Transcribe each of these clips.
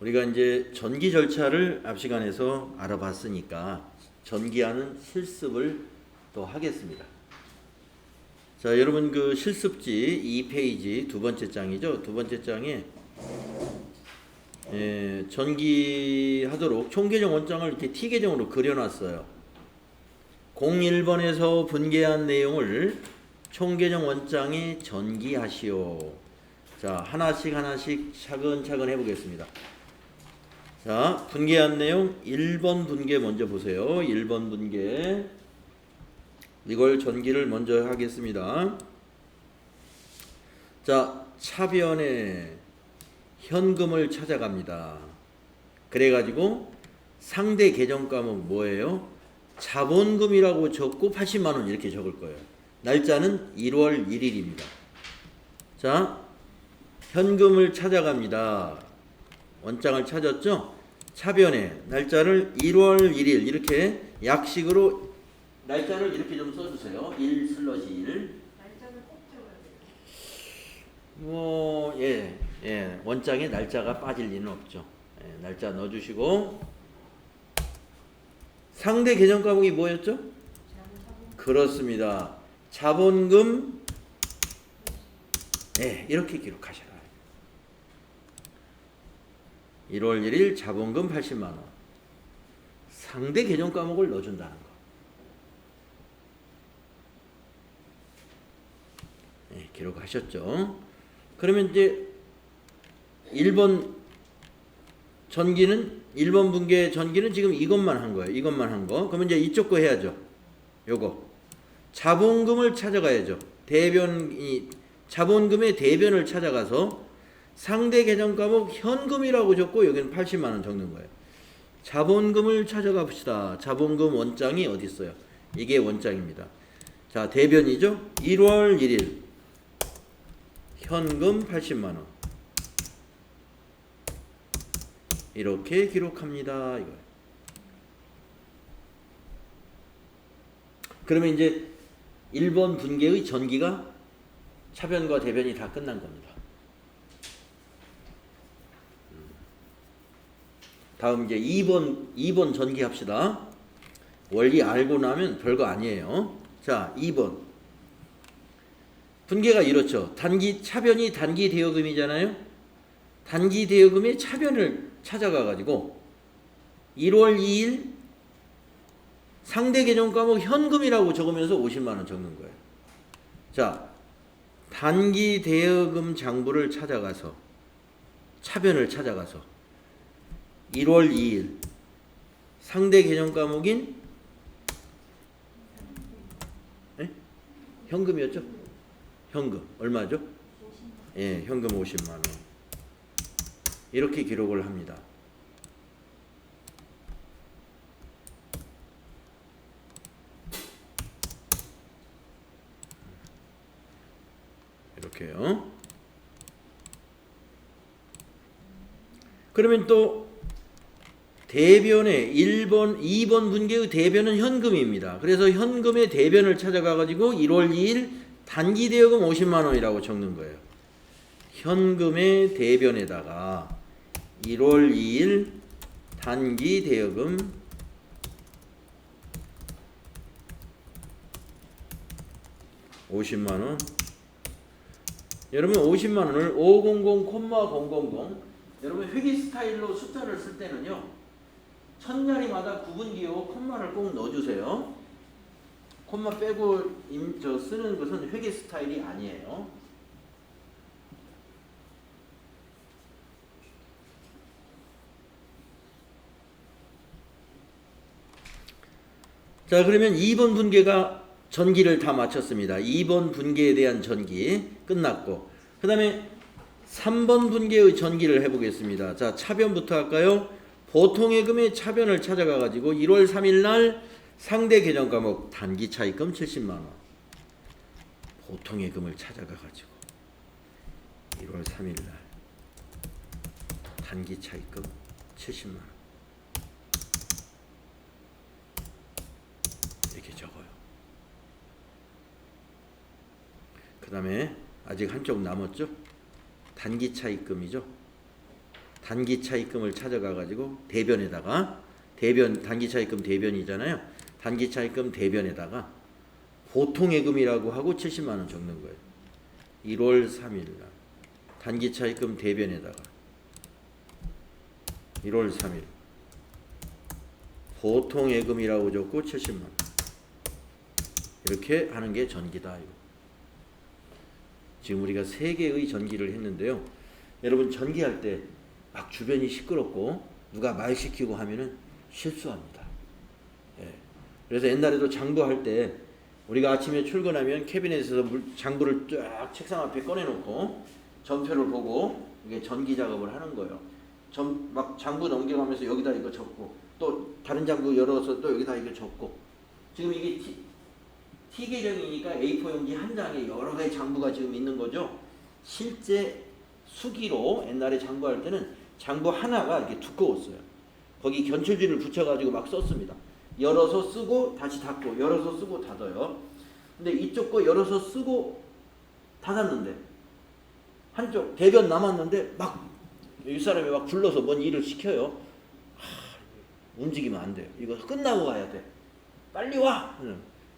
우리가 이제 전기 절차를 앞 시간에서 알아봤으니까 전기하는 실습을 또 하겠습니다. 자, 여러분 그 실습지 2페이지 두 번째 장이죠. 두 번째 장에 전기하도록 총계정 원장을 이렇게 T계정으로 그려놨어요. 01번에서 분계한 내용을 총계정 원장에 전기하시오. 자, 하나씩 차근차근 해보겠습니다. 자, 분계한 내용 1번 분계 먼저 보세요. 1번 분계. 이걸 전기를 먼저 하겠습니다. 자, 차변에 현금을 찾아갑니다. 그래가지고 상대 계정 과목 뭐예요? 자본금이라고 적고 80만원 이렇게 적을 거예요. 날짜는 1월 1일입니다. 자, 현금을 찾아갑니다. 원장을 찾았죠? 차변에 날짜를 1월 1일 이렇게 약식으로 날짜를 이렇게 좀 써주세요. 1/1. 날짜는 꼭 적어야 돼요. 원장에 날짜가 빠질 리는 없죠. 예, 날짜 넣어주시고 상대 계정 과목이 뭐였죠? 그렇습니다. 자본금 이렇게 기록하셔라. 1월 1일 자본금 80만원. 상대 계정 과목을 넣어준다는 거. 기록하셨죠? 그러면 이제 1번 전기는 1번 분계 전기는 지금 이것만 한 거예요. 이것만 한 거. 그러면 이제 이쪽 거 해야죠. 요거. 자본금을 찾아가야죠. 자본금의 대변을 찾아가서 상대 계정 과목 현금이라고 적고 여기는 80만 원 적는 거예요. 자본금을 찾아가 봅시다. 자본금 원장이 어디 있어요? 이게 원장입니다. 자, 대변이죠. 1월 1일 현금 80만 원. 이렇게 기록합니다. 이거. 그러면 이제 1번 분계의 전기가 차변과 대변이 다 끝난 겁니다. 다음 이제 2번 전기 합시다. 원리 알고 나면 별거 아니에요. 자, 2번. 분계가 이렇죠. 차변이 단기 대여금이잖아요. 단기 대여금의 차변을 찾아가 가지고 1월 2일 상대 계정 과목 현금이라고 적으면서 50만 원 적는 거예요. 자, 단기 대여금 장부를 찾아가서 차변을 찾아가서 1월 2일 상대 계정 과목인 현금이었죠? 현금 얼마죠? 현금 50만 원. 이렇게 기록을 합니다. 이렇게요. 그러면 또 대변의 2번 분계의 대변은 현금입니다. 그래서 현금의 대변을 찾아가 가지고 1월 2일 단기 대여금 50만 원이라고 적는 거예요. 현금의 대변에다가 1월 2일 단기 대여금 50만 원. 여러분 50만 원을 500,000 여러분 회계 스타일로 숫자를 쓸 때는요. 천자리마다 구분기호 콤마를 꼭 넣어주세요. 콤마 빼고 쓰는 것은 회계 스타일이 아니에요. 자, 그러면 2번 분계가 전기를 다 마쳤습니다. 2번 분계에 대한 전기 끝났고, 그 다음에 3번 분계의 전기를 해보겠습니다. 자, 차변부터 할까요? 보통예금의 차변을 찾아가 가지고 1월 3일 날 상대 계정 과목 단기 차입금 70만 원. 보통예금을 찾아가 가지고 1월 3일 날 단기 차입금 70만 원. 이렇게 적어요. 그 다음에 아직 한쪽 남았죠? 단기 차입금이죠. 단기 차입금을 찾아가 가지고 대변에다가 단기 차입금 대변이잖아요. 단기 차입금 대변에다가 보통예금이라고 하고 70만 원 적는 거예요. 1월 3일 날 단기 차입금 대변에다가 1월 3일 보통예금이라고 적고 70만 원 이렇게 하는 게 전기다. 지금 우리가 3개의 전기를 했는데요. 여러분 전기할 때 막 주변이 시끄럽고 누가 말 시키고 하면은 실수합니다. 예. 그래서 옛날에도 장부할 때 우리가 아침에 출근하면 캐비넷에서 장부를 쫙 책상 앞에 꺼내놓고 전표를 보고 이게 전기 작업을 하는 거예요. 막 장부 넘겨가면서 여기다 이거 적고 또 다른 장부 열어서 또 여기다 이거 적고 지금 이게 T 계정이니까 A4 용지 한 장에 여러 가지 장부가 지금 있는 거죠. 실제 수기로 옛날에 장부할 때는 장부 하나가 이렇게 두꺼웠어요. 거기 견출지를 붙여가지고 막 썼습니다. 열어서 쓰고 다시 닫고 열어서 쓰고 닫아요. 근데 이쪽 거 열어서 쓰고 닫았는데 한쪽 대변 남았는데 막 이 사람이 막 불러서 뭔 일을 시켜요. 움직이면 안 돼요. 이거 끝나고 가야 돼. 빨리 와.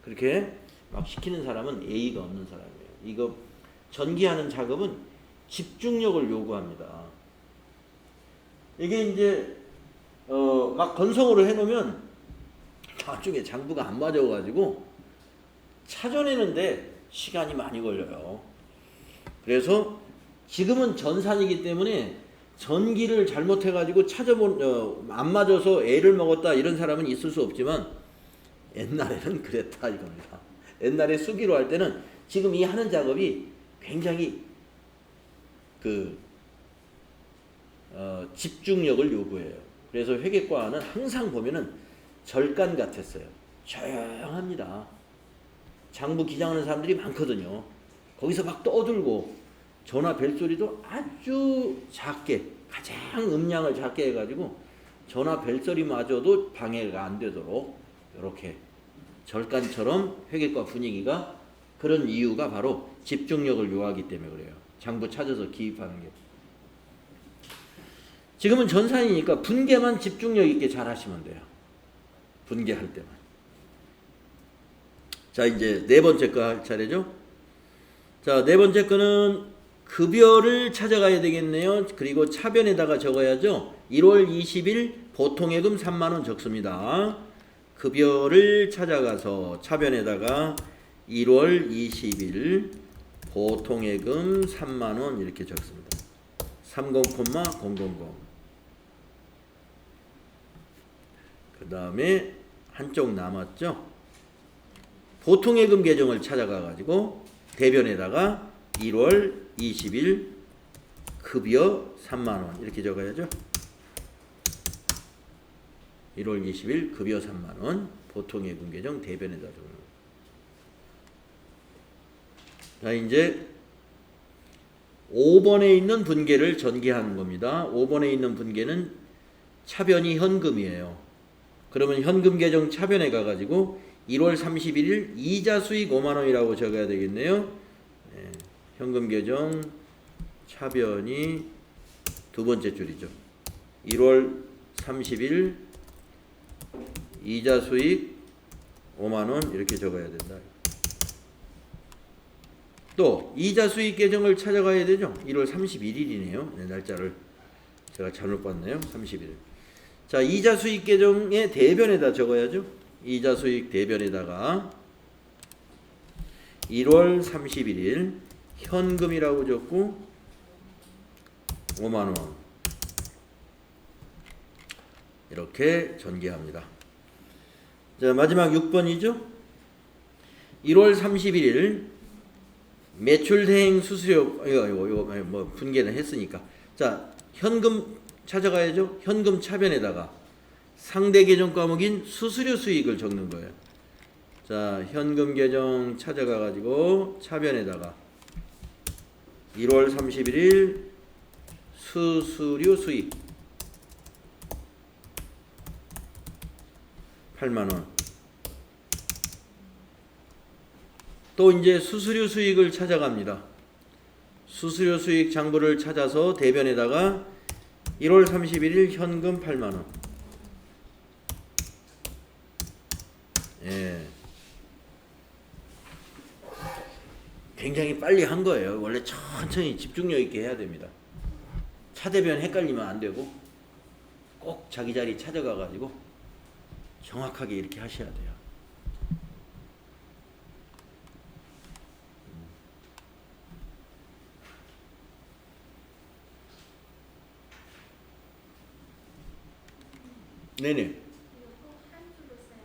그렇게 막 시키는 사람은 예의가 없는 사람이에요. 이거 전기하는 작업은 집중력을 요구합니다. 이게 이제 막 건성으로 해놓으면 나중에 장부가 안 맞아가지고 찾아내는데 시간이 많이 걸려요. 그래서 지금은 전산이기 때문에 전기를 잘못해가지고 안 맞아서 애를 먹었다 이런 사람은 있을 수 없지만 옛날에는 그랬다 이겁니다. 옛날에 수기로 할 때는 지금 이 하는 작업이 굉장히 집중력을 요구해요. 그래서 회계과는 항상 보면은 절간 같았어요. 조용합니다. 장부 기장하는 사람들이 많거든요. 거기서 막 떠들고 전화 벨소리도 아주 작게 가장 음량을 작게 해가지고 전화 벨소리마저도 방해가 안 되도록 이렇게 절간처럼 회계과 분위기가 그런 이유가 바로 집중력을 요하기 때문에 그래요. 장부 찾아서 기입하는 게. 지금은 전산이니까 분계만 집중력 있게 잘 하시면 돼요. 분계할 때만. 자, 이제 네 번째 거 할 차례죠. 자, 네 번째 거는 급여를 찾아가야 되겠네요. 그리고 차변에다가 적어야죠. 1월 20일 보통예금 3만 원 적습니다. 급여를 찾아가서 차변에다가 1월 20일 보통예금 3만 원 이렇게 적습니다. 30,000. 그 다음에 한쪽 남았죠. 보통예금 계정을 찾아가 가지고 대변에다가 1월 20일 급여 3만 원 이렇게 적어야죠. 1월 20일 급여 3만 원 보통예금 계정 대변에다 적어요. 자, 이제 5번에 있는 분계를 전개하는 겁니다. 5번에 있는 분계는 차변이 현금이에요. 그러면 현금 계정 차변에 가가지고 1월 31일 이자 수익 5만 원이라고 적어야 되겠네요. 네, 현금 계정 차변이 두 번째 줄이죠. 1월 30일 이자 수익 5만 원 이렇게 적어야 된다. 또 이자 수익 계정을 찾아가야 되죠. 1월 31일이네요. 네, 날짜를 제가 잘못 봤네요. 31일. 자, 이자 수익 계정의 대변에다 적어야죠. 이자 수익 대변에다가 1월 31일 현금이라고 적고 5만 원 이렇게 전개합니다. 자, 마지막 6번이죠. 1월 31일 매출 대행 수수료 이거 뭐 분계는 했으니까 자, 현금 찾아가야죠. 현금 차변에다가 상대 계정 과목인 수수료 수익을 적는 거예요. 자, 현금 계정 찾아가 가지고 차변에다가 1월 31일 수수료 수익 8만 원. 또 이제 수수료 수익을 찾아갑니다. 수수료 수익 장부를 찾아서 대변에다가 1월 31일 현금 8만 원. 예. 굉장히 빨리 한 거예요. 원래 천천히 집중력 있게 해야 됩니다. 차대변 헷갈리면 안 되고 꼭 자기 자리 찾아가 가지고 정확하게 이렇게 하셔야 돼요. 네네. 이거 꼭한 줄로 써야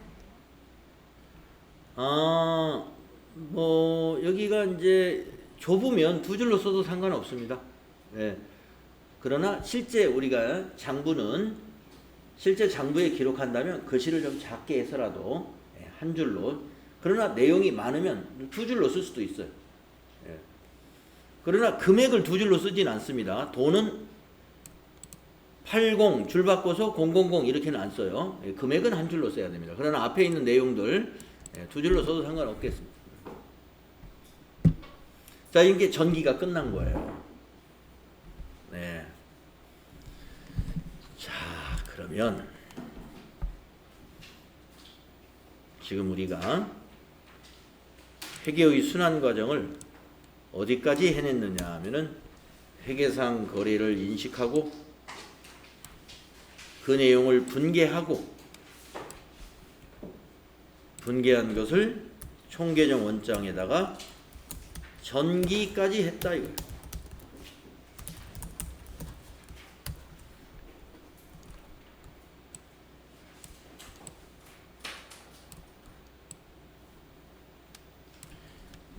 돼요? 뭐 여기가 이제 좁으면 두 줄로 써도 상관없습니다. 예. 그러나 실제 우리가 장부는 실제 장부에 기록한다면 글씨를 좀 작게 해서라도 한 줄로, 그러나 내용이 많으면 두 줄로 쓸 수도 있어요. 예. 그러나 금액을 두 줄로 쓰진 않습니다. 돈은 80 줄 바꿔서 000 이렇게는 안 써요. 예, 금액은 한 줄로 써야 됩니다. 그러나 앞에 있는 내용들 두 줄로 써도 상관없겠습니다. 자, 이게 전기가 끝난 거예요. 네. 자, 그러면 지금 우리가 회계의 순환 과정을 어디까지 해냈느냐 하면은 회계상 거래를 인식하고 그 내용을 분계하고 분계한 것을 총계정 원장에다가 전기까지 했다 이거예요.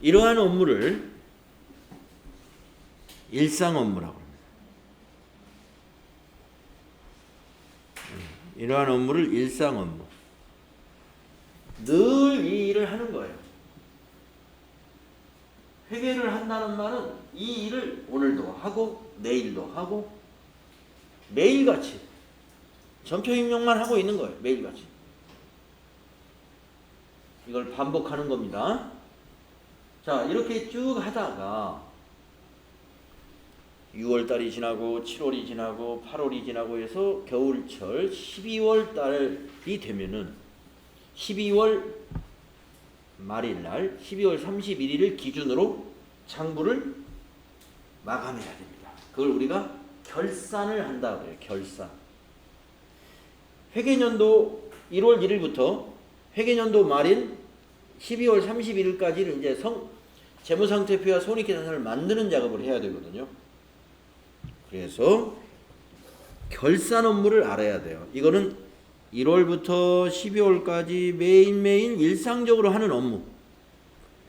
이러한 업무를 일상 업무라고 합니다. 이러한 업무를 일상 업무. 늘 이 일을 하는 거예요. 회계를 한다는 말은 이 일을 오늘도 하고 내일도 하고 매일같이 점표 입력만 하고 있는 거예요. 매일같이. 이걸 반복하는 겁니다. 자, 이렇게 쭉 하다가 6월달이 지나고 7월이 지나고 8월이 지나고 해서 겨울철 12월달이 되면은 12월 말일날 12월 31일을 기준으로 장부를 마감해야 됩니다. 그걸 우리가 결산을 한다고 해요. 결산. 회계년도 1월 1일부터 회계년도 말인 12월 31일까지는 이제 재무상태표와 손익계산서를 만드는 작업을 해야 되거든요. 그래서 결산 업무를 알아야 돼요. 이거는 1월부터 12월까지 매일매일 일상적으로 하는 업무.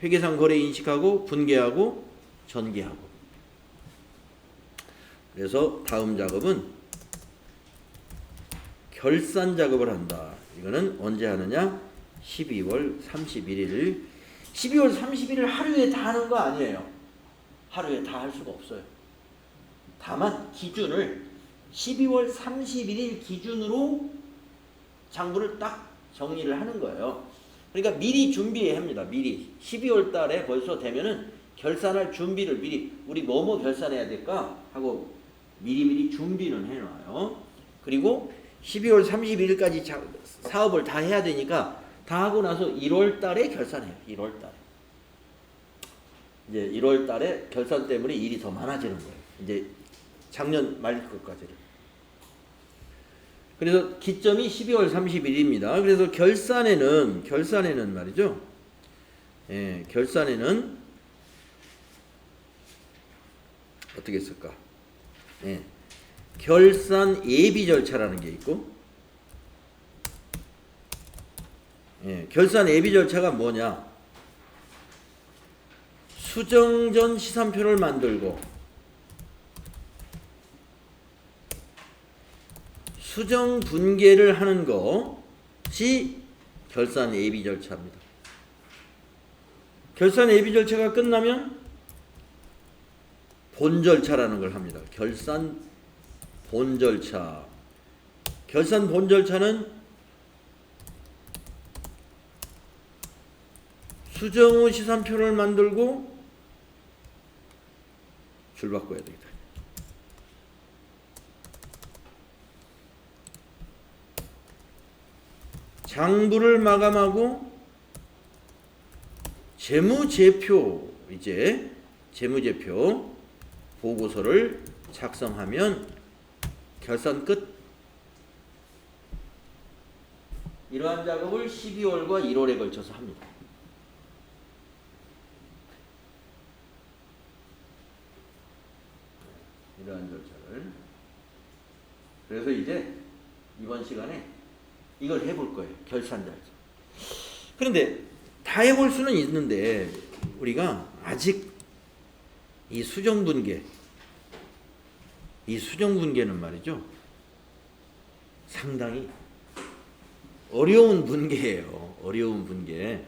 회계상 거래 인식하고 분계하고 전개하고. 그래서 다음 작업은 결산 작업을 한다. 이거는 언제 하느냐? 12월 31일. 12월 31일 하루에 다 하는 거 아니에요. 하루에 다 할 수가 없어요. 다만 기준을 12월 31일 기준으로 장부를 딱 정리를 하는 거예요. 그러니까 미리 준비해야 합니다. 미리 12월 달에 벌써 되면은 결산할 준비를 미리 우리 뭐뭐 결산해야 될까 하고 미리미리 준비는 해놔요. 그리고 12월 31일까지 사업을 다 해야 되니까 다 하고 나서 1월 달에 결산해요. 1월 달에. 이제 1월 달에 결산 때문에 일이 더 많아지는 거예요. 이제 작년 말 것까지를. 그래서 기점이 12월 30일입니다. 그래서 결산에는 말이죠. 예, 결산에는 어떻게 쓸까? 예, 결산 예비 절차라는 게 있고, 예, 결산 예비 절차가 뭐냐? 수정 전 시산표를 만들고 수정 분계를 하는 것이 결산 예비 절차입니다. 결산 예비 절차가 끝나면 본 절차라는 걸 합니다. 결산 본 절차. 결산 본 절차는 수정 후 시산표를 만들고 줄 바꿔야 되겠다. 장부를 마감하고 재무제표, 이제 재무제표 보고서를 작성하면 결산 끝. 이러한 작업을 12월과 1월에 걸쳐서 합니다. 이러한 절차를. 그래서 이제 이번 시간에 이걸 해볼 거예요. 결산 절차. 그런데 다 해볼 수는 있는데 우리가 아직 이 수정분계, 이 수정분계는 말이죠, 상당히 어려운 분계예요. 어려운 분계.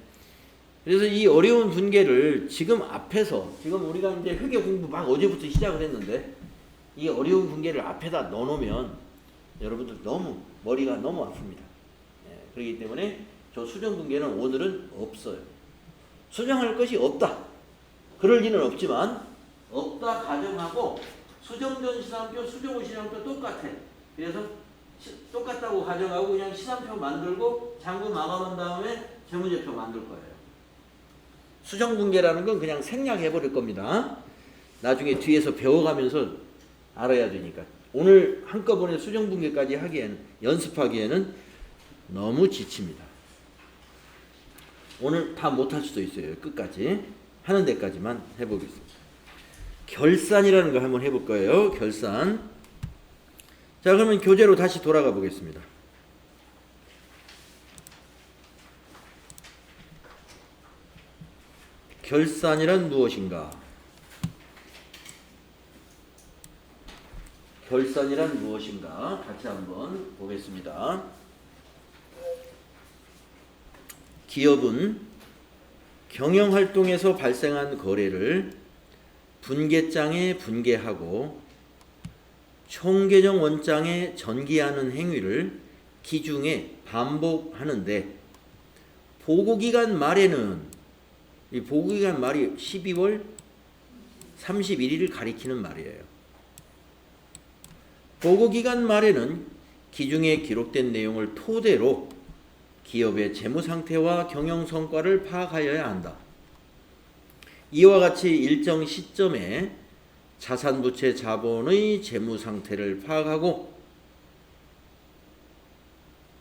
그래서 이 어려운 분계를 지금 앞에서, 지금 우리가 이제 회계 공부 막 어제부터 시작을 했는데 이 어려운 분계를 앞에다 넣어놓으면 여러분들 너무 머리가 너무 아픕니다. 그렇기 때문에 저 수정 분계는 오늘은 없어요. 수정할 것이 없다. 그럴 리는 없지만 없다 가정하고 수정전 시산표, 수정후 시산표 똑같아. 그래서 똑같다고 가정하고 그냥 시산표 만들고 장부 마감한 다음에 재무제표 만들 거예요. 수정 분계라는 건 그냥 생략해 버릴 겁니다. 나중에 뒤에서 배워가면서 알아야 되니까. 오늘 한꺼번에 수정 분계까지 하기엔, 연습하기에는 너무 지칩니다. 오늘 다 못할 수도 있어요. 끝까지 하는 데까지만 해보겠습니다. 결산이라는 걸 한번 해볼 거예요. 결산. 자, 그러면 교재로 다시 돌아가 보겠습니다. 결산이란 무엇인가? 결산이란 무엇인가? 같이 한번 보겠습니다. 기업은 경영활동에서 발생한 거래를 분계장에 분계하고 총계정 원장에 전기하는 행위를 기중에 반복하는데, 보고기간 말에는, 이 보고기간 말이 12월 31일을 가리키는 말이에요. 보고기간 말에는 기중에 기록된 내용을 토대로 기업의 재무상태와 경영성과를 파악하여야 한다. 이와 같이 일정 시점에 자산부채 자본의 재무상태를 파악하고,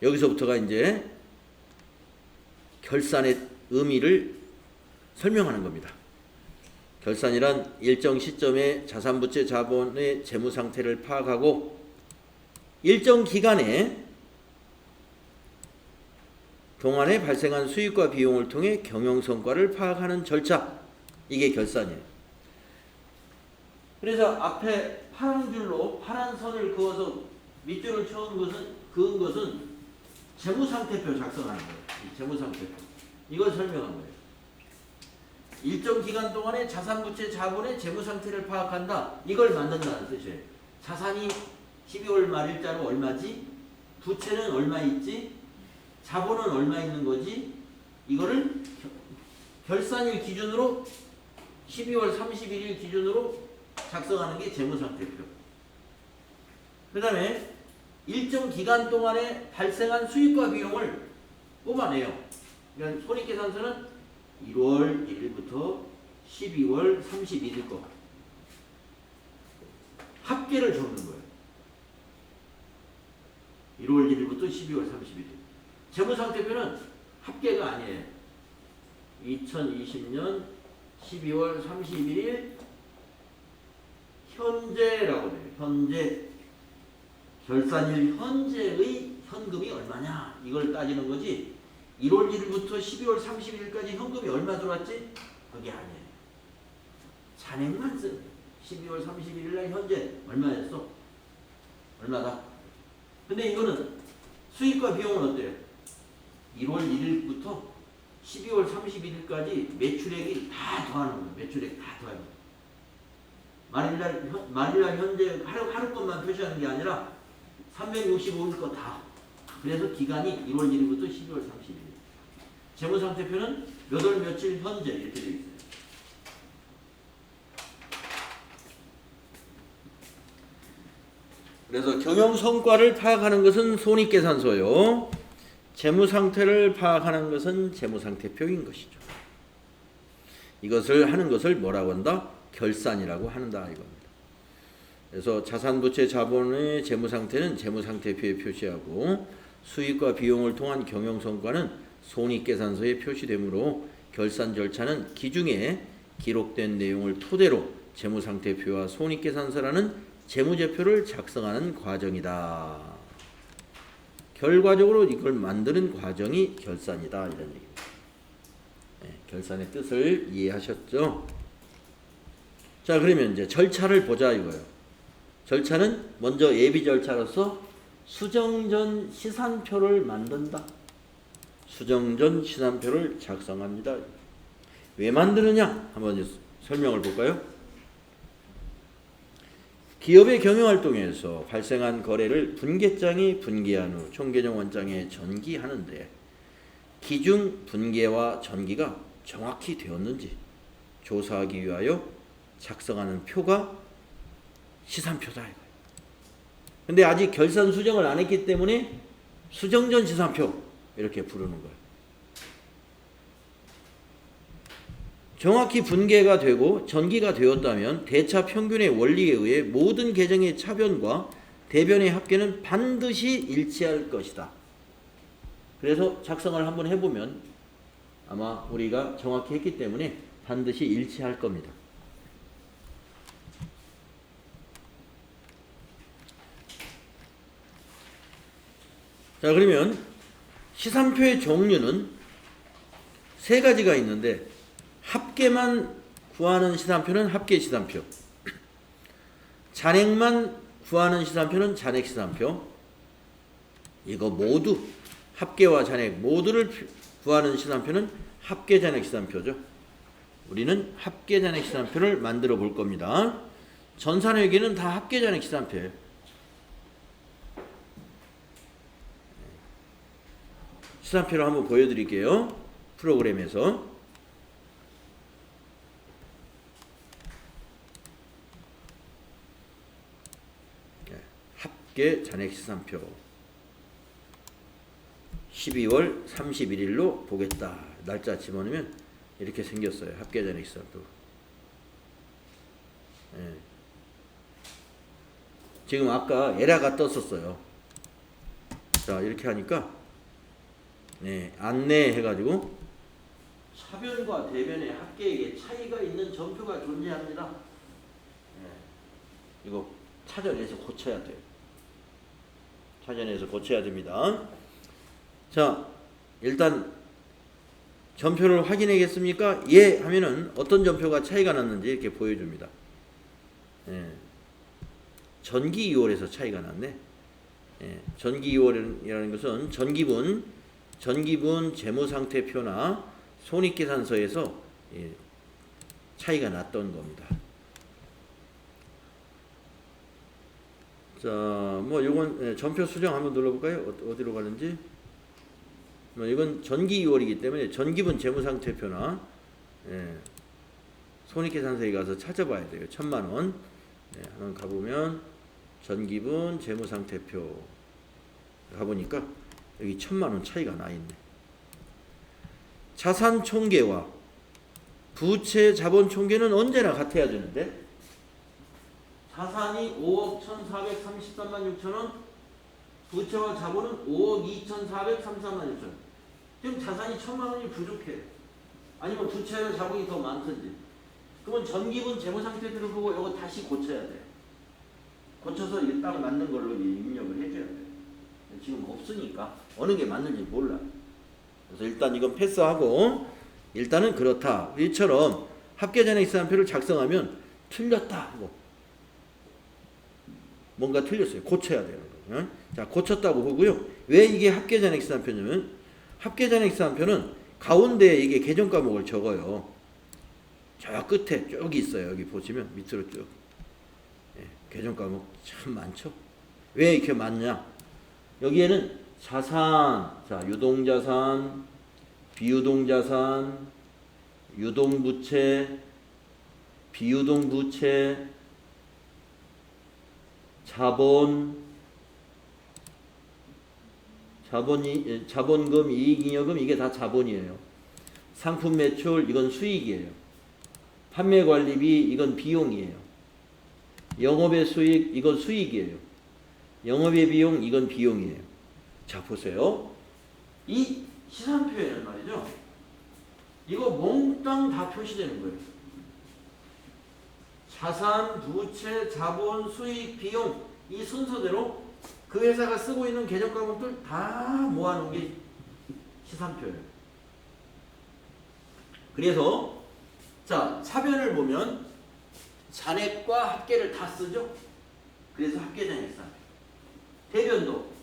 여기서부터가 이제 결산의 의미를 설명하는 겁니다. 결산이란 일정 시점에 자산부채 자본의 재무상태를 파악하고 일정 기간에 동안에 발생한 수익과 비용을 통해 경영성과를 파악하는 절차, 이게 결산이에요. 그래서 앞에 파란 줄로 파란 선을 그어서 밑줄을 그은 것은 재무상태표 작성하는 거예요. 이 재무상태표. 이걸 설명한 거예요. 일정 기간 동안에 자산부채 자본의 재무상태를 파악한다. 이걸 만든다는 뜻이에요. 자산이 12월 말일자로 얼마지? 부채는 얼마 있지? 자본은 얼마 있는 거지? 이거를 결산일 기준으로 12월 31일 기준으로 작성하는 게 재무상태표. 그 다음에 일정 기간 동안에 발생한 수익과 비용을 뽑아내요. 그러니까 손익계산서는 1월 1일부터 12월 31일 거 합계를 적는 거예요. 1월 1일부터 12월 31일. 재무상태표는 합계가 아니에요. 2020년 12월 31일 현재라고 돼요. 현재 결산일 현재의 현금이 얼마냐, 이걸 따지는 거지. 1월 1일부터 12월 31일까지 현금이 얼마 들어왔지? 그게 아니에요. 잔액만 쓰는 거예요. 12월 31일 날 현재 얼마였어? 얼마다? 근데 이거는 수익과 비용은 어때요? 1월 1일부터 12월 31일까지 매출액이 다 더하는 거예요. 매출액 다 더하는 거예요. 말일날 현재 하루 것만 표시하는 게 아니라 365일 거 다. 그래서 기간이 1월 1일부터 12월 31일. 재무상태표는 몇 월 며칠 현재 이렇게 되어 있어요. 그래서 경영성과를 파악하는 것은 손익계산서요. 재무 상태를 파악하는 것은 재무 상태표인 것이죠. 이것을 하는 것을 뭐라고 한다? 결산이라고 한다 이겁니다. 그래서 자산, 부채, 자본의 재무 상태는 재무 상태표에 표시하고 수익과 비용을 통한 경영 성과는 손익계산서에 표시되므로 결산 절차는 기중에 기록된 내용을 토대로 재무 상태표와 손익계산서라는 재무제표를 작성하는 과정이다. 결과적으로 이걸 만드는 과정이 결산이다 이런 얘기입니다. 네, 결산의 뜻을 이해하셨죠? 자, 그러면 이제 절차를 보자 이거예요. 절차는 먼저 예비 절차로서 수정전 시산표를 만든다. 수정전 시산표를 작성합니다. 왜 만드느냐? 한번 이제 설명을 볼까요? 기업의 경영활동에서 발생한 거래를 분계장이 분기한 후 총계정 원장에 전기하는데 기중 분계와 전기가 정확히 되었는지 조사하기 위하여 작성하는 표가 시산표다. 근데 아직 결산 수정을 안 했기 때문에 수정전 시산표 이렇게 부르는 거예요. 정확히 분계가 되고 전기가 되었다면 대차 평균의 원리에 의해 모든 계정의 차변과 대변의 합계는 반드시 일치할 것이다. 그래서 작성을 한번 해보면 아마 우리가 정확히 했기 때문에 반드시 일치할 겁니다. 자, 그러면 시산표의 종류는 세 가지가 있는데 합계만 구하는 시산표는 합계 시산표, 잔액만 구하는 시산표는 잔액 시산표. 이거 모두 합계와 잔액 모두를 구하는 시산표는 합계 잔액 시산표죠. 우리는 합계 잔액 시산표를 만들어 볼 겁니다. 전산회계는 다 합계 잔액 시산표예요. 시산표를 한번 보여드릴게요. 프로그램에서. 합계 잔액 시산표 12월 31일로 보겠다. 날짜 집어넣으면 이렇게 생겼어요. 합계 잔액 시산표. 지금 아까 에러가 떴었어요. 자, 이렇게 하니까 안내 해가지고 차변과 대변의 합계액에 차이가 있는 전표가 존재합니다. 이거 차전에서 고쳐야 돼요. 차전에서 고쳐야 됩니다. 자, 일단 전표를 확인하겠습니까? 예 하면은 어떤 전표가 차이가 났는지 이렇게 보여줍니다. 전기 2월에서 차이가 났네. 전기 2월이라는 것은 전기분 재무상태표나 손익계산서에서 차이가 났던 겁니다. 자, 뭐 이건 전표 수정 한번 눌러볼까요? 어디로 가는지. 뭐 이건 전기 2월이기 때문에 전기분 재무상태표나 손익계산서에 가서 찾아봐야 돼요. 1,000만 원. 한번 가보면 전기분 재무상태표 가보니까 여기 1,000만 원 차이가 나 있네. 자산 총계와 부채 자본 총계는 언제나 같아야 되는데 자산이 5억 1,433만 6천 원, 부채와 자본은 5억 2,433만 6천 원. 지금 자산이 1,000만 원이 부족해. 아니면 부채와 자본이 더 많든지. 그러면 전기분 재무상태표를 보고 이거 다시 고쳐야 돼. 고쳐서 이게 딱 맞는 걸로 입력을 해줘야 돼. 지금 없으니까 어느 게 맞는지 몰라. 그래서 일단 이건 패스하고 일단은 그렇다. 이처럼 합계잔액 시산표를 작성하면 틀렸다 하고 뭔가 틀렸어요. 고쳐야 되는 거예요. 자, 고쳤다고 보고요. 왜 이게 합계잔액 시산표냐면 합계잔액 시산표는 가운데에 이게 계정 과목을 적어요. 저 끝에 쭉 있어요. 여기 보시면 밑으로 쭉. 계정 과목 참 많죠. 왜 이렇게 많냐? 여기에는 자산, 자, 유동자산, 비유동자산, 유동부채, 비유동부채, 자본, 자본금, 이익잉여금 이게 다 자본이에요. 상품 매출 이건 수익이에요. 판매 관리비 이건 비용이에요. 영업의 수익 이건 수익이에요. 영업의 비용 이건 비용이에요. 자 보세요. 이 시산표에는 말이죠. 이거 몽땅 다 표시되는 거예요. 자산, 부채, 자본, 수익, 비용 이 순서대로 그 회사가 쓰고 있는 계정 과목들 다 모아놓은 게 시산표예요. 그래서 자 차변을 보면 잔액과 합계를 다 쓰죠. 그래서 합계잔액시산표. 대변도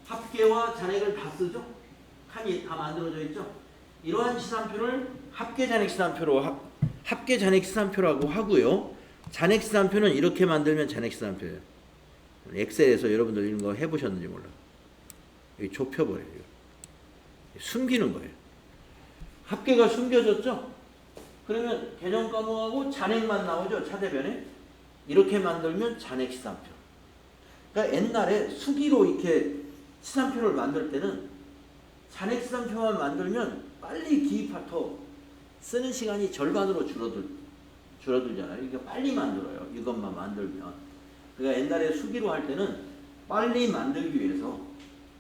합계와 잔액을 다 쓰죠. 칸이 다 만들어져 있죠. 이러한 시산표를 합계잔액시산표라고 하고요. 잔액시산표는 이렇게 만들면 잔액시산표예요. 엑셀에서 여러분들 이런 거 해보셨는지 몰라. 여기 좁혀버려요. 숨기는 거예요. 합계가 숨겨졌죠? 그러면 계정 과목하고 잔액만 나오죠. 차대변에. 이렇게 만들면 잔액시산표. 그러니까 옛날에 수기로 이렇게 시산표를 만들 때는 잔액시산표만 만들면 빨리 기입하터 쓰는 시간이 절반으로 줄어들잖아요. 이게 빨리 만들어요. 이것만 만들면. 그러니까 옛날에 수기로 할 때는 빨리 만들기 위해서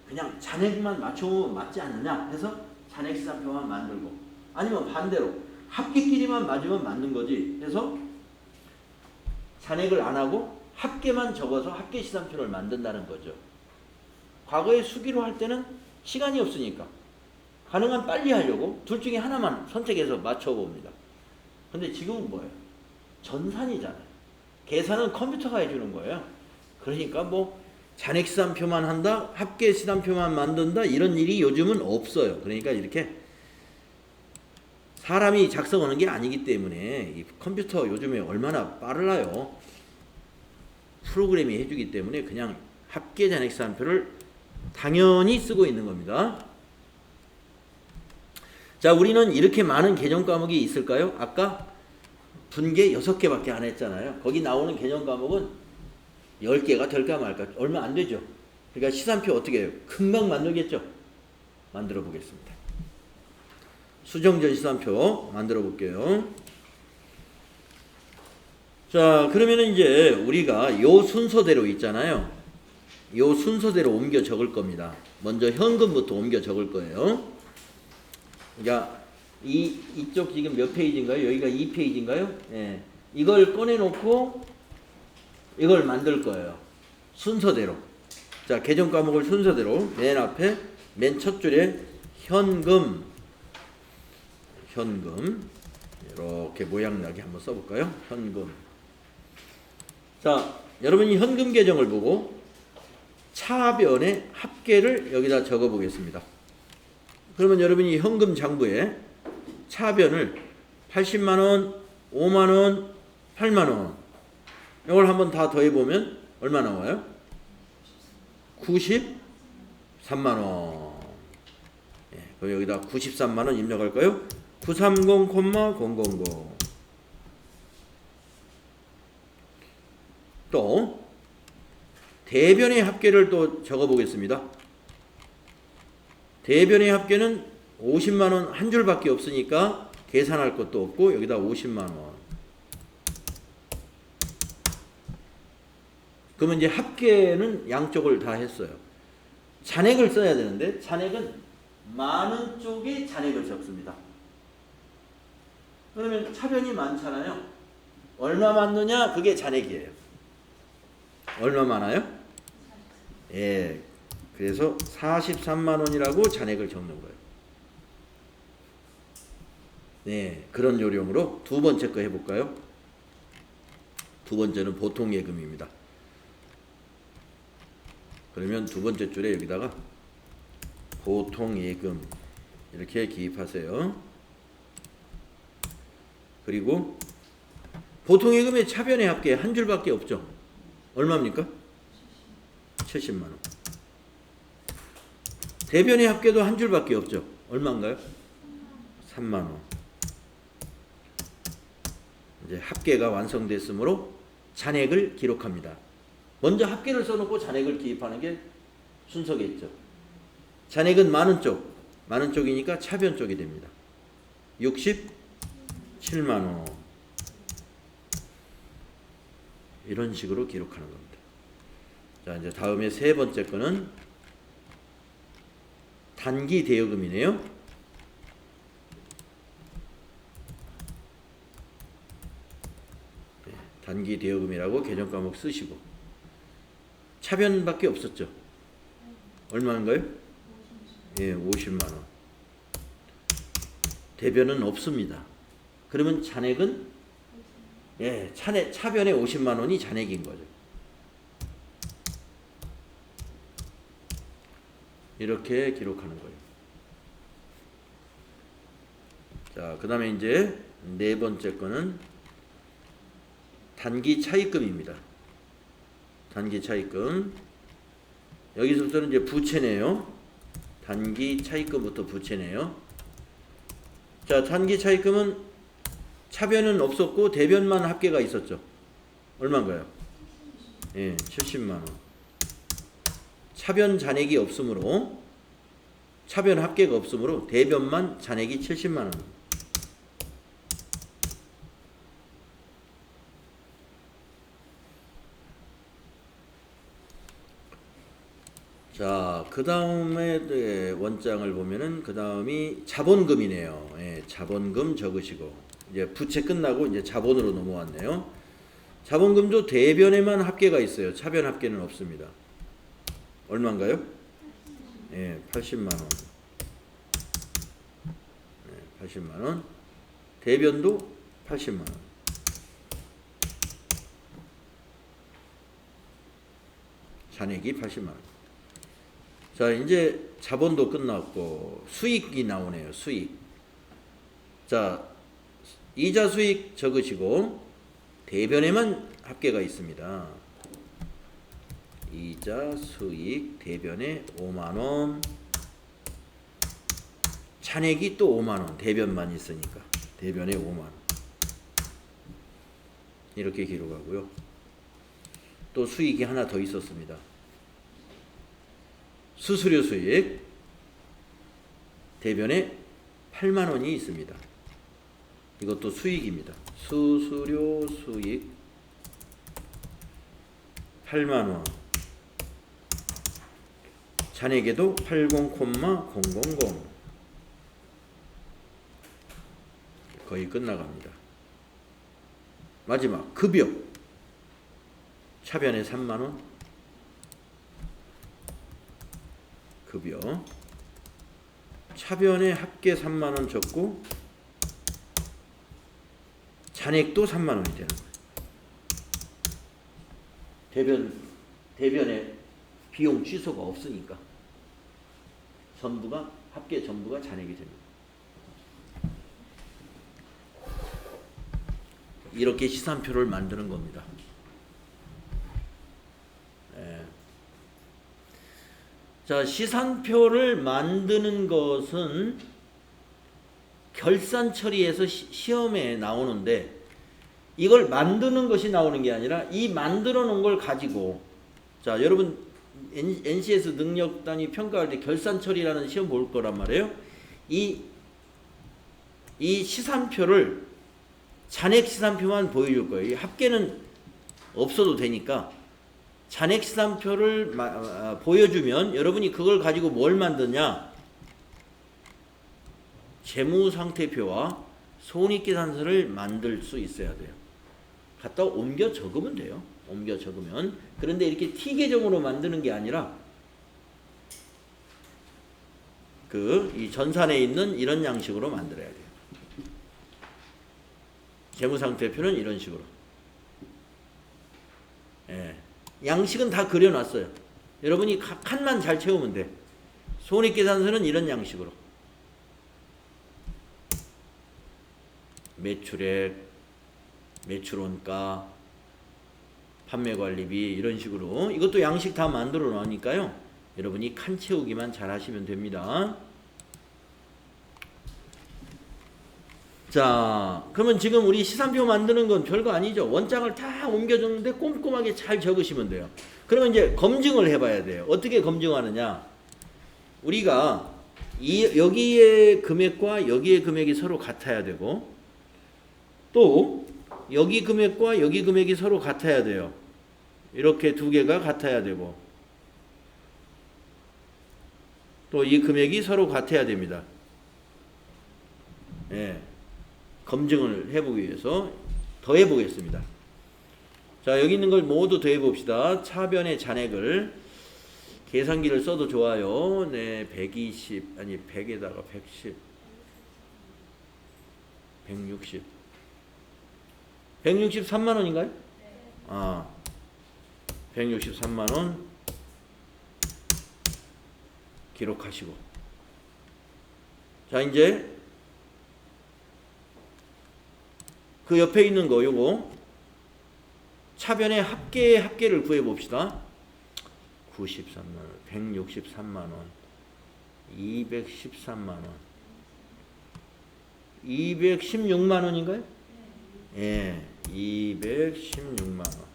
그냥 잔액만 맞춰보면 맞지 않느냐 해서 잔액시산표만 만들고, 아니면 반대로 합계끼리만 맞으면 맞는 거지 해서 잔액을 안 하고 합계만 적어서 합계시산표를 만든다는 거죠. 과거에 수기로 할 때는 시간이 없으니까 가능한 빨리 하려고 둘 중에 하나만 선택해서 맞춰봅니다. 근데 지금은 뭐예요? 전산이잖아요. 계산은 컴퓨터가 해주는 거예요. 그러니까 뭐 잔액시산표만 한다, 합계시산표만 만든다 이런 일이 요즘은 없어요. 그러니까 이렇게 사람이 작성하는 게 아니기 때문에 이 컴퓨터 요즘에 얼마나 빨라요. 프로그램이 해주기 때문에 그냥 합계잔액시산표를 당연히 쓰고 있는 겁니다. 자, 우리는 이렇게 많은 개정 과목이 있을까요? 아까 분계 6개밖에 안 했잖아요. 거기 나오는 개정 과목은 10개가 될까 말까 얼마 안 되죠. 그러니까 시산표 어떻게 해요? 금방 만들겠죠. 만들어 보겠습니다. 수정전 시산표 만들어 볼게요. 자, 그러면은 이제 우리가 요 순서대로 있잖아요. 요 순서대로 옮겨 적을 겁니다. 먼저 현금부터 옮겨 적을 거예요. 그러니까 이쪽 지금 몇 페이지인가요? 여기가 2페이지인가요? 예. 이걸 꺼내놓고 이걸 만들 거예요. 순서대로. 자, 계정 과목을 순서대로 맨 앞에 맨 첫 줄에 현금 이렇게 모양 나게 한번 써볼까요? 현금. 자, 여러분이 현금 계정을 보고 차변의 합계를 여기다 적어 보겠습니다. 그러면 여러분이 현금 장부에 차변을 80만원, 5만원, 8만원 이걸 한번 다 더해보면 얼마 나와요? 93만원. 예, 그럼 여기다 93만원 입력할까요? 930,000. 또 대변의 합계를 또 적어보겠습니다. 대변의 합계는 50만원 한 줄밖에 없으니까 계산할 것도 없고 여기다 50만원. 그러면 이제 합계는 양쪽을 다 했어요. 잔액을 써야 되는데 잔액은 많은 쪽에 잔액을 적습니다. 그러면 차변이 많잖아요. 얼마 많느냐? 그게 잔액이에요. 얼마 많아요? 예. 그래서 43만원이라고 잔액을 적는 거예요. 네. 그런 요령으로 두 번째 거 해볼까요? 두 번째는 보통예금입니다. 그러면 두 번째 줄에 여기다가 보통예금 이렇게 기입하세요. 그리고 보통예금의 차변의 합계 한 줄밖에 없죠. 얼마입니까? 70만원. 대변의 합계도 한 줄밖에 없죠. 얼마인가요? 3만원. 이제 합계가 완성됐으므로 잔액을 기록합니다. 먼저 합계를 써놓고 잔액을 기입하는 게 순서겠죠. 잔액은 많은 쪽, 많은 쪽이니까 차변 쪽이 됩니다. 67만 원. 이런 식으로 기록하는 겁니다. 자, 이제 다음에 세 번째 거는 단기 대여금이네요. 네, 단기 대여금이라고 개정 과목 쓰시고 차변밖에 없었죠. 얼마인가요? 예, 50만 원. 대변은 없습니다. 그러면 잔액은 예, 차변에 50만 원이 잔액인 거죠. 이렇게 기록하는 거예요. 자, 그 다음에 이제 네 번째 거는 단기 차입금입니다. 단기 차입금. 여기서부터는 이제 부채네요. 단기 차입금부터 부채네요. 자, 단기 차입금은 차변은 없었고 대변만 합계가 있었죠. 얼마인가요? 예, 70만 원. 차변 잔액이 없으므로, 차변 합계가 없으므로 대변만 잔액이 70만 원. 자, 그 다음에 원장을 보면은 그 다음이 자본금이네요. 예, 자본금 적으시고 이제 부채 끝나고 이제 자본으로 넘어왔네요. 자본금도 대변에만 합계가 있어요. 차변 합계는 없습니다. 얼마인가요? 예, 80만 원. 예, 80만 원. 대변도 80만 원. 잔액이 80만 원. 자, 이제 자본도 끝났고 수익이 나오네요. 수익. 자, 이자 수익 적으시고 대변에만 합계가 있습니다. 이자 수익 대변에 5만 원. 잔액이 또 5만 원. 대변만 있으니까 대변에 5만 원. 이렇게 기록하고요. 또 수익이 하나 더 있었습니다. 수수료 수익 대변에 8만 원이 있습니다. 이것도 수익입니다. 수수료 수익 8만 원. 잔액에도 80,000 거의 끝나갑니다. 마지막 급여 차변에 3만 원. 급여 차변에 합계 3만 원 적고 잔액도 3만 원이 되는 거예요. 대변에 비용 취소가 없으니까 전부가 합계 전부가 잔액이 됩니다. 이렇게 시산표를 만드는 겁니다. 자, 시산표를 만드는 것은 결산 처리에서 시험에 나오는데 이걸 만드는 것이 나오는 게 아니라 이 만들어 놓은 걸 가지고 자, 여러분 NCS 능력 단위 평가할 때 결산 처리라는 시험 볼 거란 말이에요. 이 시산표를 잔액 시산표만 보여줄 거예요. 이 합계는 없어도 되니까 잔액 시산표를 보여주면 여러분이 그걸 가지고 뭘 만드냐? 재무상태표와 손익계산서를 만들 수 있어야 돼요. 갖다 옮겨 적으면 돼요. 옮겨 적으면. 그런데 이렇게 T계정으로 만드는 게 아니라 이 전산에 있는 이런 양식으로 만들어야 돼요. 재무상태표는 이런 식으로. 예. 양식은 다 그려놨어요. 여러분이 칸만 잘 채우면 돼. 손익계산서는 이런 양식으로. 매출액, 매출원가, 판매관리비 이런 식으로 이것도 양식 다 만들어 놓으니까요. 여러분이 칸 채우기만 잘 하시면 됩니다. 자, 그러면 지금 우리 시산표 만드는 건 별거 아니죠. 원장을 다 옮겨줬는데 꼼꼼하게 잘 적으시면 돼요. 그러면 이제 검증을 해봐야 돼요. 어떻게 검증하느냐? 우리가 여기의 금액과 여기의 금액이 서로 같아야 되고 또 여기 금액과 여기 금액이 서로 같아야 돼요. 이렇게 두 개가 같아야 되고 또 이 금액이 서로 같아야 됩니다. 예, 검증을 해보기 위해서 더해 보겠습니다. 자, 여기 있는 걸 모두 더해 봅시다. 차변의 잔액을 계산기를 써도 좋아요. 네, 120 아니 100에다가 110 160 163만 원인가요? 아, 163만 원 기록하시고 자, 이제 그 옆에 있는 거 요거 차변의 합계를 구해 봅시다. 93만 원, 163만 원, 213만 원, 216만 원인가요? 예, 216만 원.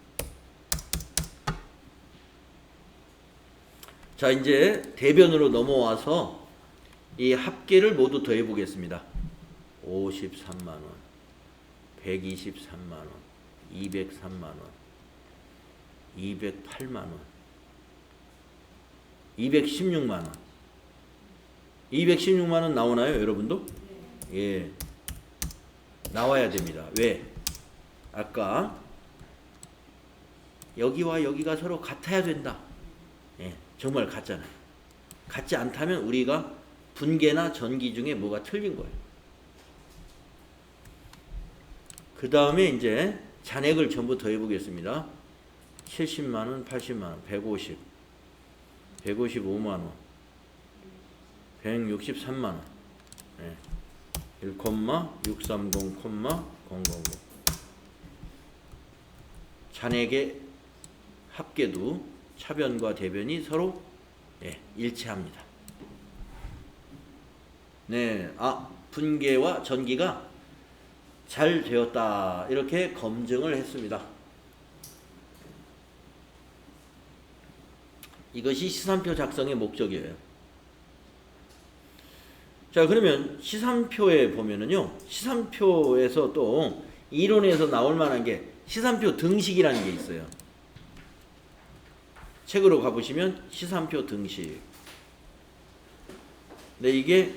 자, 이제 대변으로 넘어와서 이 합계를 모두 더해 보겠습니다. 53만 원, 123만 원, 203만 원, 208만 원, 216만 원. 216만 원 나오나요, 여러분도? 예. 나와야 됩니다. 왜? 아까 여기와 여기가 서로 같아야 된다. 예, 정말 같잖아요. 같지 않다면 우리가 분계나 전기 중에 뭐가 틀린 거예요. 그 다음에 이제 잔액을 전부 더해 보겠습니다. 70만 원, 80만 원, 150, 155만 원, 163만 원, 네. 1,630,000. 잔액의 합계도 차변과 대변이 서로 일치합니다. 네, 분계와 전기가 잘 되었다. 이렇게 검증을 했습니다. 이것이 시산표 작성의 목적이에요. 자, 그러면 시산표에 보면은요, 시산표에서 또 이론에서 나올 만한 게 시산표 등식이라는 게 있어요. 책으로 가보시면 시산표 등식. 근데 이게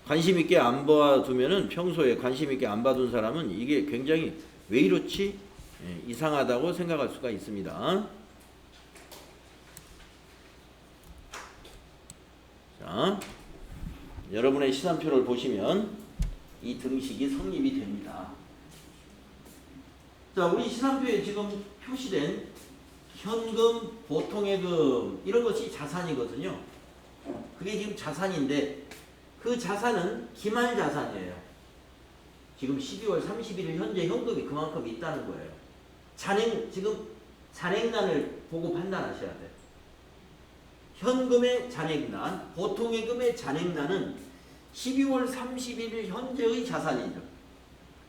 관심 있게 안 봐두면은, 평소에 관심 있게 안 봐둔 사람은 이게 굉장히 왜 이렇지? 이상하다고 생각할 수가 있습니다. 자, 여러분의 시산표를 보시면 이 등식이 성립이 됩니다. 자, 우리 시산표에 지금 표시된 현금, 보통예금 이런 것이 자산이거든요. 그게 지금 자산인데 그 자산은 기말자산이에요. 지금 12월 31일 현재 현금이 그만큼 있다는 거예요. 지금 잔액난을 보고 판단하셔야 돼요. 현금의 잔액난, 보통예금의 잔액난은 12월 31일 현재의 자산이죠.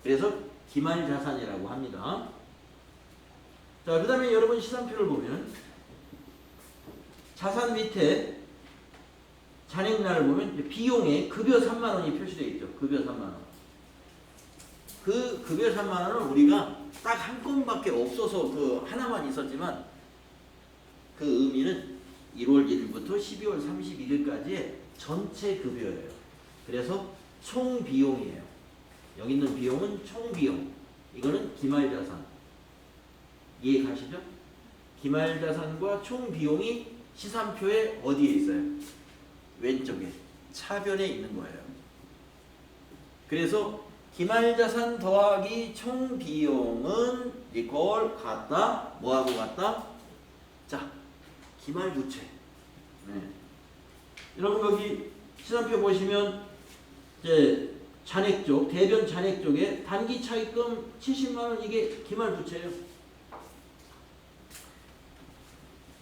그래서 기말자산이라고 합니다. 자, 그 다음에 여러분 시산표를 보면 자산 밑에 잔액난을 보면 비용에 급여 3만 원이 표시되어 있죠. 급여 3만 원. 그 급여 3만 원은 우리가 딱 한 건밖에 없어서 그 하나만 있었지만 그 의미는 1월 1일부터 12월 31일까지의 전체 급여예요. 그래서 총 비용이에요. 여기 있는 비용은 총 비용. 이거는 기말자산. 이해 가시죠? 기말자산과 총 비용이 시산표에 어디에 있어요? 왼쪽에 차변에 있는 거예요. 그래서 기말자산 더하기 총 비용은 이걸 같다. 뭐하고 같다? 자, 기말부채. 네. 여러분 여기 시산표 보시면 이제 잔액 쪽, 대변 잔액 쪽에 단기 차입금 70만 원 이게 기말부채예요.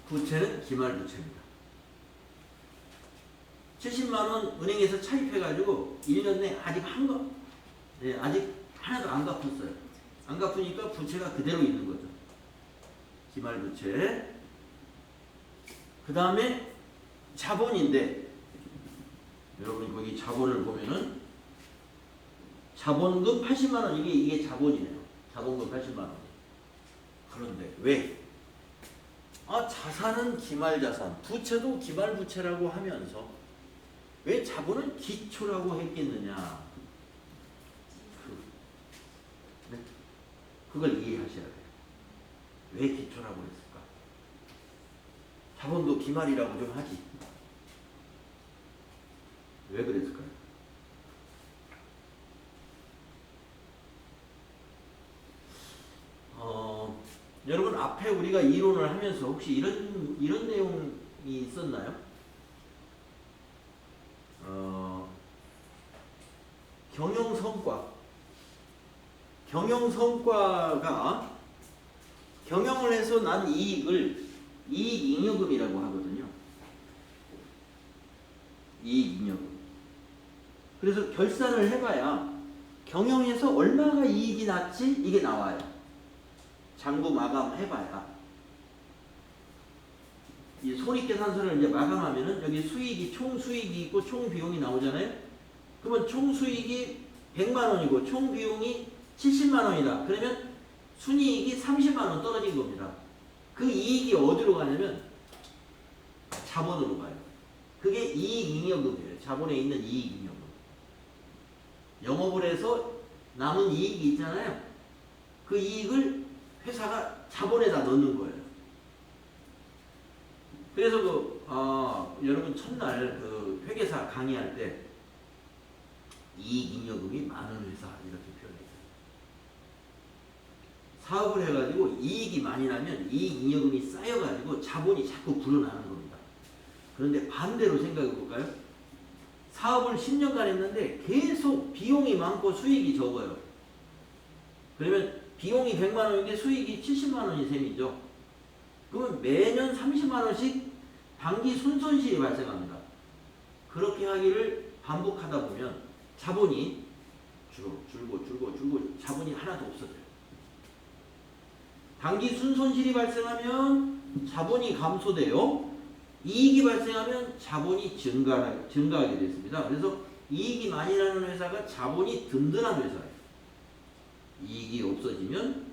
부채는 기말부채입니다. 70만 원 은행에서 차입해가지고 1년 내에 아직 아직 하나도 안 갚았어요. 안 갚으니까 부채가 그대로 있는 거죠. 기말부채. 그 다음에 자본인데 여러분 거기 자본을 보면은 자본금 80만 원 이게 자본이네요. 자본금 80만 원. 그런데 왜? 자산은 기말자산, 부채도 기말부채라고 하면서 왜 자본은 기초라고 했겠느냐? 네? 그걸 이해하셔야 돼요. 왜 기초라고 했을까? 자본도 기말이라고 좀 하지. 왜 그랬을까요? 여러분 앞에 우리가 이론을 하면서 혹시 이런 내용이 있었나요? 경영성과가 경영을 해서 난 이익을 이익잉여금이라고 하거든요. 이익잉여금. 그래서 결산을 해봐야 경영에서 얼마가 이익이 났지 이게 나와요. 장부 마감해봐야 이 손익계산서를 이제 마감하면은 여기 수익이 총 수익이 있고 총 비용이 나오잖아요. 그러면 총 수익이 100만 원이고 총 비용이 70만 원이다. 그러면 순이익이 30만 원 떨어진 겁니다. 그 이익이 어디로 가냐면 자본으로 가요. 그게 이익잉여금이에요. 자본에 있는 이익잉여금. 영업을 해서 남은 이익이 있잖아요. 그 이익을 회사가 자본에다 넣는 거예요. 그래서 여러분 첫날 그 회계사 강의할 때 이익잉여금이 많은 회사 이렇게 표현해요. 사업을 해가지고 이익이 많이 나면 이익잉여금이 쌓여가지고 자본이 자꾸 불어나는 겁니다. 그런데 반대로 생각해 볼까요? 사업을 10년간 했는데 계속 비용이 많고 수익이 적어요. 그러면 비용이 100만 원인데 수익이 70만 원이 셈이죠. 그러면 매년 30만 원씩 단기 순손실이 발생합니다. 그렇게 하기를 반복하다 보면 자본이 줄고 자본이 하나도 없어져요. 단기 순손실이 발생하면 자본이 감소돼요. 이익이 발생하면 자본이 증가하게 됐습니다. 그래서 이익이 많이 나는 회사가 자본이 든든한 회사예요. 이익이 없어지면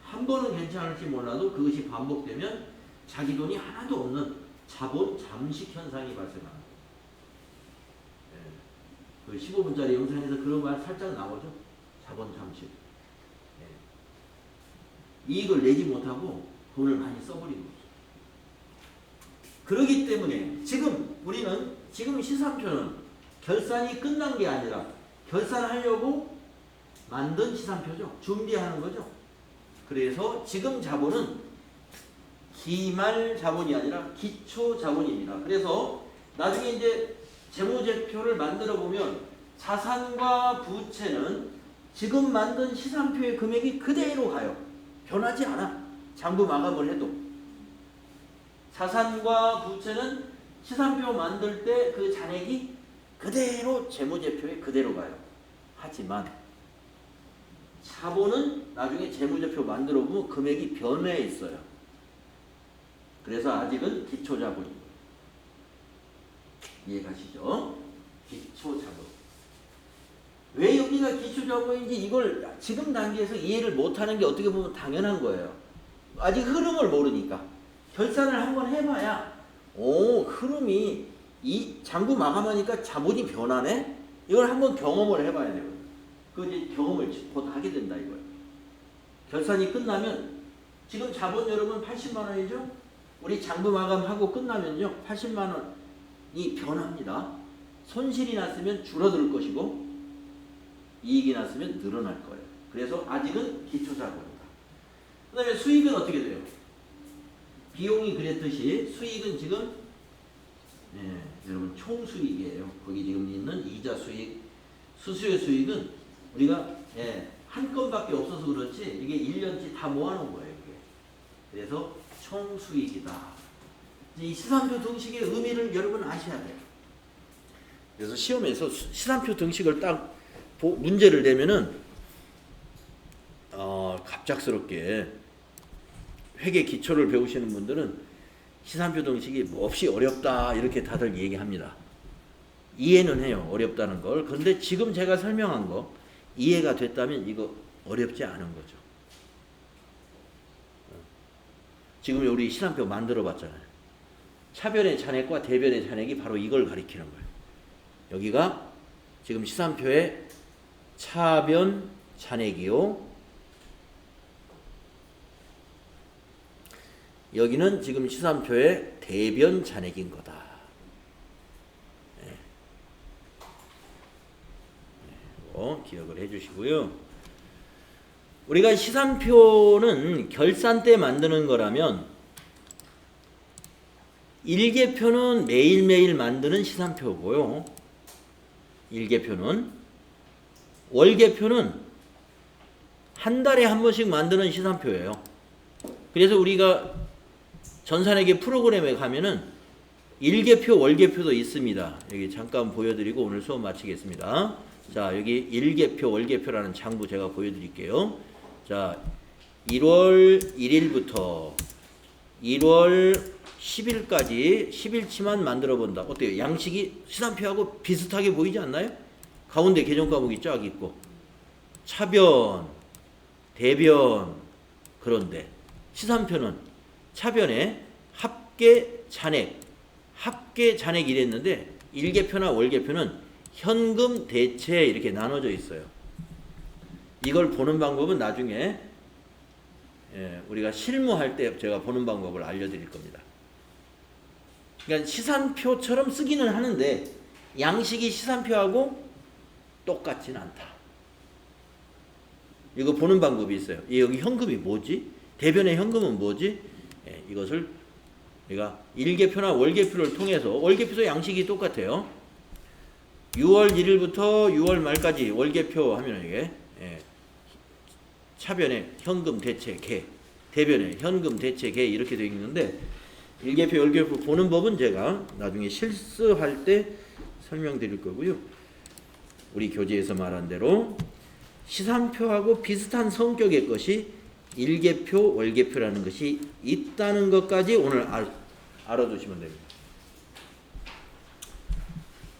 한 번은 괜찮을지 몰라도 그것이 반복되면 자기 돈이 하나도 없는 자본 잠식 현상이 발생합니다. 그 15분짜리 영상에서 그런 말 살짝 나오죠. 자본 잠식. 이익을 내지 못하고 돈을 많이 써버리는 거죠. 그렇기 때문에 지금 시산표는 결산이 끝난 게 아니라 결산하려고 만든 시산표죠. 준비하는 거죠. 그래서 지금 자본은 기말 자본이 아니라 기초 자본입니다. 그래서 나중에 이제 재무제표를 만들어 보면 자산과 부채는 지금 만든 시산표의 금액이 그대로 가요. 변하지 않아. 장부 마감을 해도. 자산과 부채는 시산표 만들 때 그 잔액이 그대로 재무제표에 그대로 가요. 하지만 자본은 나중에 재무제표 만들어 보면 금액이 변해 있어요. 그래서 아직은 기초자본입니다. 이해가시죠? 기초자본. 왜 여기가 기초자본인지 이걸 지금 단계에서 이해를 못하는 게 어떻게 보면 당연한 거예요. 아직 흐름을 모르니까. 결산을 한번 해봐야 흐름이 이 장부 마감하니까 자본이 변하네? 이걸 한번 경험을 해봐야 돼요. 그 이제 경험을 곧 하게 된다 이거예요. 결산이 끝나면 지금 자본 여러분 80만 원이죠? 우리 장부 마감하고 끝나면요 80만 원이 변합니다. 손실이 났으면 줄어들 것이고 이익이 났으면 늘어날 거예요. 그래서 아직은 기초자본이다. 그 다음에 수익은 어떻게 돼요? 비용이 그랬듯이 수익은 지금 여러분 총수익이에요. 거기 지금 있는 이자 수익, 수수료 수익은 우리가 한 건밖에 없어서 그렇지 이게 1년치 다 모아놓은 거예요. 이게. 그래서 총수익이다. 이 시산표 등식의 의미를 여러분 아셔야 돼요. 그래서 시험에서 시산표 등식을 딱 문제를 내면은 갑작스럽게 회계 기초를 배우시는 분들은 시산표 등식이 몹시 어렵다 이렇게 다들 얘기합니다. 이해는 해요. 어렵다는 걸. 그런데 지금 제가 설명한 거 이해가 됐다면 이거 어렵지 않은 거죠. 지금 우리 시산표 만들어 봤잖아요. 차변의 잔액과 대변의 잔액이 바로 이걸 가리키는 거예요. 여기가 지금 시산표의 차변 잔액이요. 여기는 지금 시산표의 대변 잔액인 거다. 기억을 해주시고요. 우리가 시산표는 결산 때 만드는 거라면 일개표는 매일매일 만드는 시산표고요. 일개표는 월개표는 한 달에 한 번씩 만드는 시산표예요. 그래서 우리가 전산회계 프로그램에 가면은 일개표, 월개표도 있습니다. 여기 잠깐 보여드리고 오늘 수업 마치겠습니다. 자, 여기 일개표, 월개표라는 장부 제가 보여드릴게요. 자, 1월 1일부터 1월 10일까지 10일치만 만들어 본다. 어때요? 양식이 시산표하고 비슷하게 보이지 않나요? 가운데 개정 과목이 쫙 있고 차변, 대변. 그런데 시산표는 차변에 합계 잔액 이랬는데 일개표나 월개표는 현금 대체 이렇게 나눠져 있어요. 이걸 보는 방법은 나중에 우리가 실무할 때 제가 보는 방법을 알려드릴 겁니다. 그러니까 시산표처럼 쓰기는 하는데 양식이 시산표하고 똑같지는 않다. 이거 보는 방법이 있어요. 여기 현금이 뭐지? 대변의 현금은 뭐지? 이것을 우리가 일개표나 월개표를 통해서 월개표도 양식이 똑같아요. 6월 1일부터 6월 말까지 월개표 하면 이게 차변에 현금 대체 개, 대변에 현금 대체 개 이렇게 되어 있는데 일개표, 월개표 보는 법은 제가 나중에 실습할 때 설명드릴 거고요. 우리 교재에서 말한 대로 시산표하고 비슷한 성격의 것이 일개표, 월개표라는 것이 있다는 것까지 오늘 알아두시면 됩니다.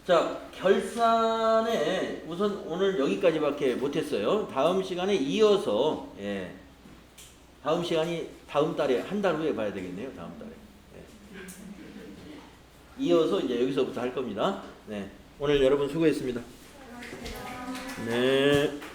자, 결산에 우선 오늘 여기까지밖에 못했어요. 다음 시간에 이어서 다음 시간이 다음 달에 한 달 후에 봐야 되겠네요. 다음 달에 이어서 이제 여기서부터 할 겁니다. 네, 오늘 여러분 수고했습니다. 네.